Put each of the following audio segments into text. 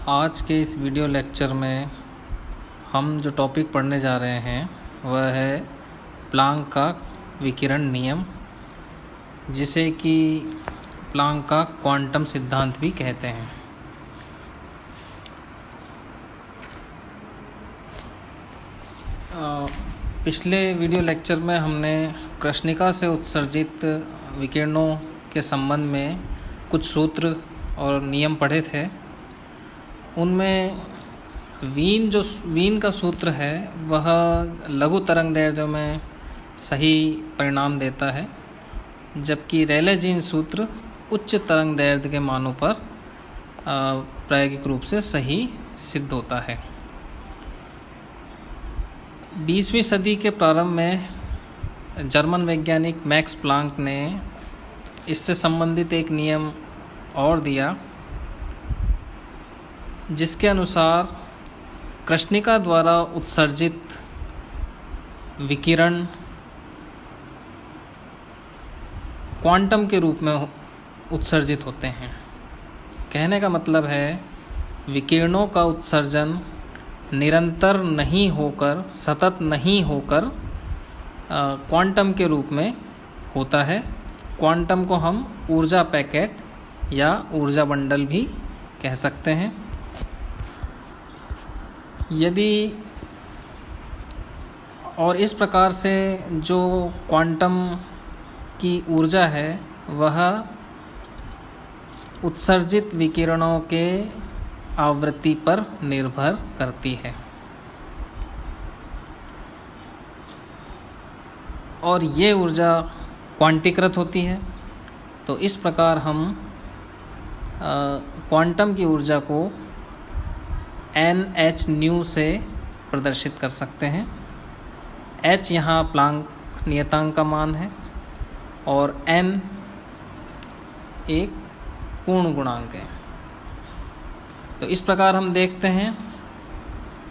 आज के इस वीडियो लेक्चर में हम जो टॉपिक पढ़ने जा रहे हैं वह है प्लांक का विकिरण नियम, जिसे कि प्लांक का क्वांटम सिद्धांत भी कहते हैं। पिछले वीडियो लेक्चर में हमने कृष्णिका से उत्सर्जित विकिरणों के संबंध में कुछ सूत्र और नियम पढ़े थे। उनमें वीन का सूत्र है वह लघु तरंग दैर्ध्यों में सही परिणाम देता है, जबकि रेले जीन सूत्र उच्च तरंग दैर्ध्य के मानों पर प्रायोगिक रूप से सही सिद्ध होता है। 20वीं सदी के प्रारंभ में जर्मन वैज्ञानिक मैक्स प्लांक ने इससे संबंधित एक नियम और दिया, जिसके अनुसार कृष्णिका द्वारा उत्सर्जित विकिरण क्वांटम के रूप में उत्सर्जित होते हैं। कहने का मतलब है विकिरणों का उत्सर्जन निरंतर नहीं होकर, सतत नहीं होकर क्वांटम के रूप में होता है। क्वांटम को हम ऊर्जा पैकेट या ऊर्जा बंडल भी कह सकते हैं। और इस प्रकार से जो क्वांटम की ऊर्जा है वह उत्सर्जित विकिरणों के आवृत्ति पर निर्भर करती है, और ये ऊर्जा क्वांटीकृत होती है। तो इस प्रकार हम क्वांटम की ऊर्जा को Nhν से प्रदर्शित कर सकते हैं। h यहाँ प्लांक नियतांक का मान है और n एक पूर्ण गुणांक है। तो इस प्रकार हम देखते हैं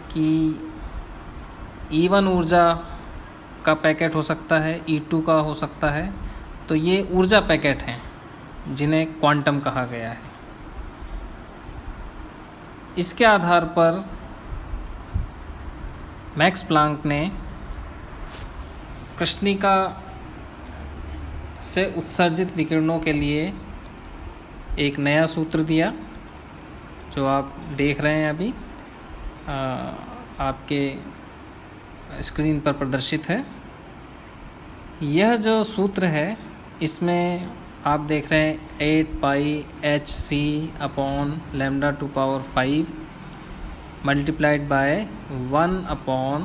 कि E1 ऊर्जा का पैकेट हो सकता है, E2 का हो सकता है। तो ये ऊर्जा पैकेट हैं जिन्हें क्वांटम कहा गया है। इसके आधार पर मैक्स प्लांक ने कृष्णिका से उत्सर्जित विकिरणों के लिए एक नया सूत्र दिया, जो आप देख रहे हैं अभी आपके स्क्रीन पर प्रदर्शित है। यह जो सूत्र है इसमें आप देख रहे हैं 8πhc/λ² multiplied by 1/e⁻hc/kT-1।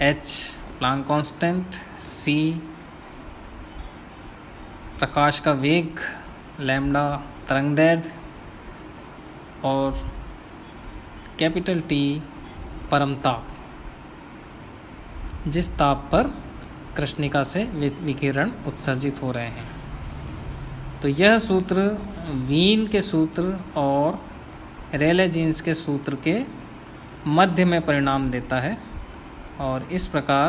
h Planck constant, c प्रकाश का वेग, लैम्डा तरंगदैर्ध्य और कैपिटल T परम ताप, जिस ताप पर कृष्णिका से विकिरण उत्सर्जित हो रहे हैं। तो यह सूत्र वीन के सूत्र और रेले जीन्स के सूत्र के मध्य में परिणाम देता है, और इस प्रकार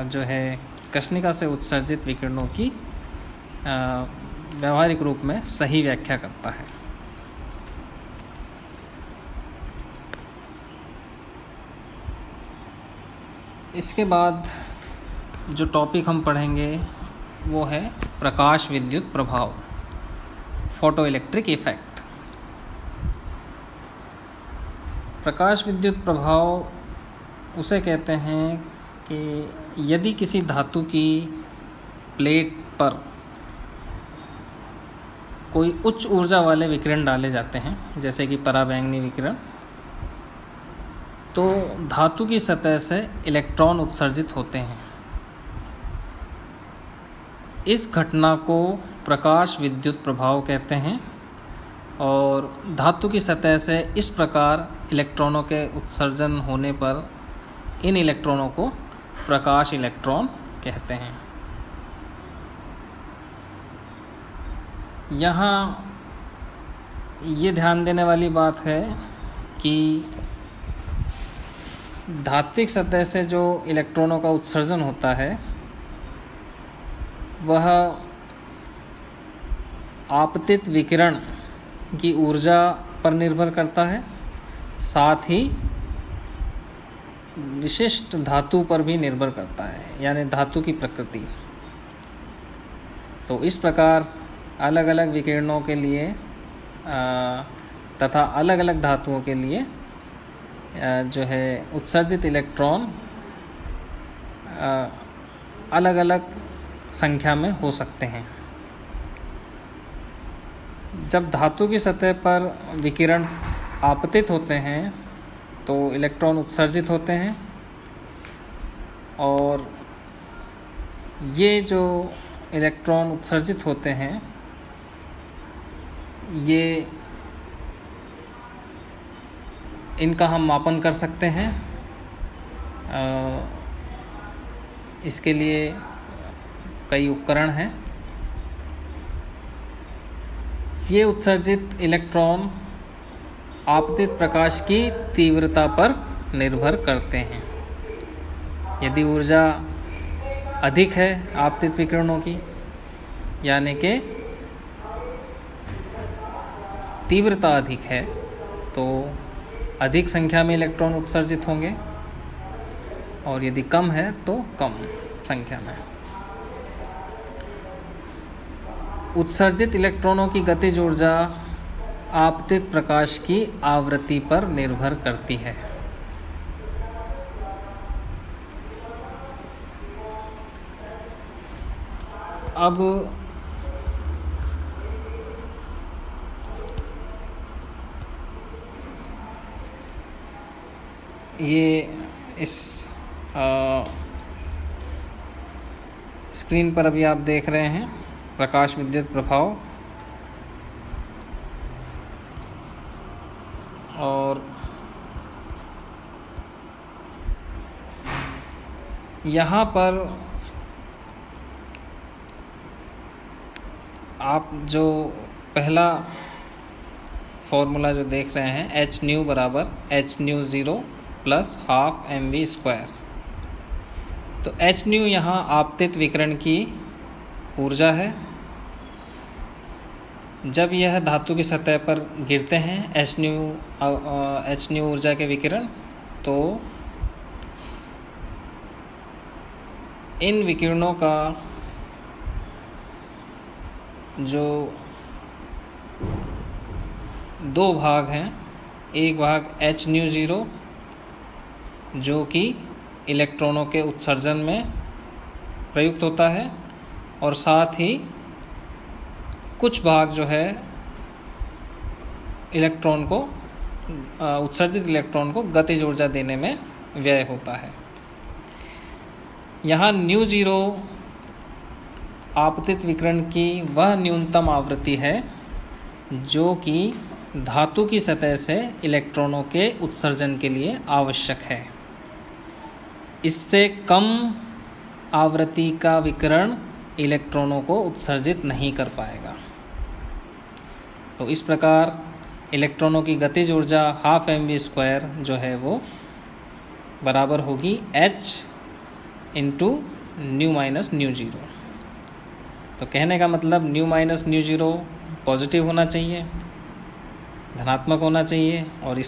जो है कृष्णिका से उत्सर्जित विकिरणों की व्यावहारिक रूप में सही व्याख्या करता है। इसके बाद जो टॉपिक हम पढ़ेंगे वो है प्रकाश विद्युत प्रभाव, फोटो इलेक्ट्रिक इफेक्ट। प्रकाश विद्युत प्रभाव उसे कहते हैं कि यदि किसी धातु की प्लेट पर कोई उच्च ऊर्जा वाले विकिरण डाले जाते हैं, जैसे कि पराबैंगनी विकिरण, तो धातु की सतह से इलेक्ट्रॉन उत्सर्जित होते हैं। इस घटना को प्रकाश विद्युत प्रभाव कहते हैं, और धातु की सतह से इस प्रकार इलेक्ट्रॉनों के उत्सर्जन होने पर इन इलेक्ट्रॉनों को प्रकाश इलेक्ट्रॉन कहते हैं। यहाँ ये ध्यान देने वाली बात है कि धात्विक सतह से जो इलेक्ट्रॉनों का उत्सर्जन होता है वह आपतित विकिरण की ऊर्जा पर निर्भर करता है, साथ ही विशिष्ट धातु पर भी निर्भर करता है, यानी धातु की प्रकृति। तो इस प्रकार अलग अलग विकिरणों के लिए तथा अलग अलग धातुओं के लिए जो है उत्सर्जित इलेक्ट्रॉन अलग अलग संख्या में हो सकते हैं। जब धातु की सतह पर विकिरण आपतित होते हैं तो इलेक्ट्रॉन उत्सर्जित होते हैं, और ये जो इलेक्ट्रॉन उत्सर्जित होते हैं ये इनका हम मापन कर सकते हैं। इसके लिए कई उपकरण हैं। ये उत्सर्जित इलेक्ट्रॉन आपतित प्रकाश की तीव्रता पर निर्भर करते हैं। यदि ऊर्जा अधिक है आपतित विकिरणों की, यानी कि तीव्रता अधिक है, तो अधिक संख्या में इलेक्ट्रॉन उत्सर्जित होंगे, और यदि कम है तो कम संख्या में। उत्सर्जित इलेक्ट्रॉनों की गतिज ऊर्जा आपतित प्रकाश की आवृत्ति पर निर्भर करती है। अब ये इस स्क्रीन पर अभी आप देख रहे हैं प्रकाश विद्युत प्रभाव, और यहाँ पर आप जो पहला फॉर्मूला जो देख रहे हैं h न्यू बराबर h0 प्लस हाफ mv²। तो h न्यू यहाँ आपतित विकिरण की ऊर्जा है। जब यह धातु की सतह पर गिरते हैं h न्यू ऊर्जा के विकिरण, तो इन विकिरणों का जो दो भाग हैं, एक भाग h0 जो कि इलेक्ट्रॉनों के उत्सर्जन में प्रयुक्त होता है, और साथ ही कुछ भाग जो है इलेक्ट्रॉन को उत्सर्जित इलेक्ट्रॉन को गतिज ऊर्जा देने में व्यय होता है। यहाँ ν0 आपतित विकिरण की वह न्यूनतम आवृत्ति है जो कि धातु की सतह से इलेक्ट्रॉनों के उत्सर्जन के लिए आवश्यक है। इससे कम आवृत्ति का विकिरण इलेक्ट्रॉनों को उत्सर्जित नहीं कर पाएगा। तो इस प्रकार इलेक्ट्रॉनों की गतिज ऊर्जा हाफ mv² जो है वो बराबर होगी h इंटू न्यू माइनस ν0। तो कहने का मतलब न्यू माइनस ν0 पॉजिटिव होना चाहिए, धनात्मक होना चाहिए, और इस